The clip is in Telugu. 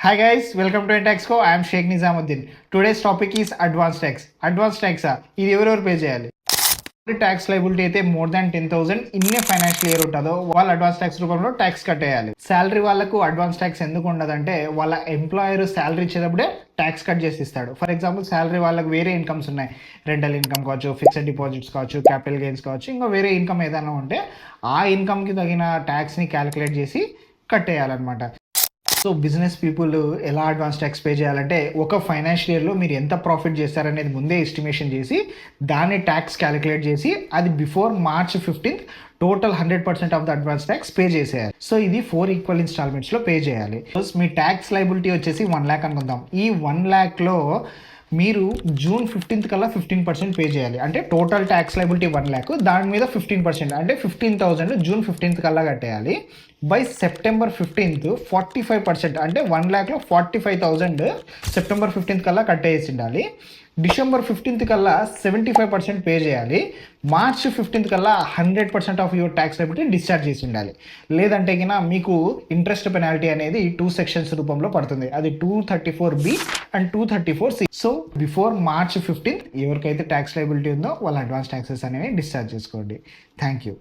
Hi guys, welcome to Intexco. I am Sheikh Nizamuddin. Today's topic is advanced tax. Advanced tax ఇది ఎవరెవరు పే చేయాలి? ట్యాక్స్ లైబిలిటీ అయితే మోర్ దాన్ 10,000 ఇన్నే ఫైనాన్షియల్ ఇయర్ ఉంటుందో వాళ్ళు అడ్వాన్స్ ట్యాక్స్ రూపంలో ట్యాక్స్ కట్టేయాలి. శాలరీ వాళ్ళకు అడ్వాన్స్ ట్యాక్స్ ఎందుకు ఉండదంటే వాళ్ళ ఎంప్లాయర్ శాలరీ ఇచ్చేటప్పుడే ట్యాక్స్ కట్ చేసి ఇస్తాడు. ఫర్ ఎగ్జాంపుల్ శాలరీ వాళ్ళకి వేరే ఇన్కమ్స్ ఉన్నాయి, రెంటల్ ఇన్కమ్ కావచ్చు, ఫిక్స్డ్ డిపాజిట్స్ కావచ్చు, క్యాపిటల్ గెయిన్స్ కావచ్చు, ఇంకా వేరే ఇన్కమ్ ఏదైనా ఉంటే ఆ ఇన్కమ్కి తగిన ట్యాక్స్ని క్యాలిక్యులేట్ చేసి కట్టేయాలన్నమాట. సో బిజినెస్ పీపుల్ ఎలా అడ్వాన్స్ ట్యాక్స్ పే చేయాలంటే ఒక ఫైనాన్షియల్ ఇయర్లో మీరు ఎంత ప్రాఫిట్ చేస్తారనేది ముందే ఎస్టిమేషన్ చేసి దాన్ని ట్యాక్స్ క్యాలిక్యులేట్ చేసి అది before March 15th total 100% of the advance tax pay చేసేయాలి. సో ఇది 4 ఈక్వల్ ఇన్స్టాల్మెంట్స్లో పే చేయాలి. మీ ట్యాక్స్ లైబిలిటీ వచ్చేసి 1 lakh అనుకుందాం. ఈ 1 lakhలో మీరు June 15th కల్లా 15% పే చేయాలి. అంటే టోటల్ ట్యాక్స్ లైబిలిటీ 1 lakh, దాని మీద 15% అంటే 15,000 June 15th కల్లా కట్టేయాలి. బై September 15th 45% అంటే 1 lakhలో 45,000 September 15th కల్లా కట్టేసి ఉండాలి. December 15th కల్లా 75% పే చేయాలి. March 15th కల్లా 100% of your tax liability discharge చేసి ఉండాలి. లేదంటే కినా మీకు ఇంట్రెస్ట్ పెనాల్టీ అనేది 2 sections రూపంలో పడుతుంది. అది 234B and 234C. So before March 15th ఎవరికైతే ట్యాక్స్ లైబిలిటీ ఉందో వాళ్ళ అడ్వాన్స్ ట్యాక్సెస్ అనేవి డిశ్చార్జ్ చేసుకోండి. Thank you.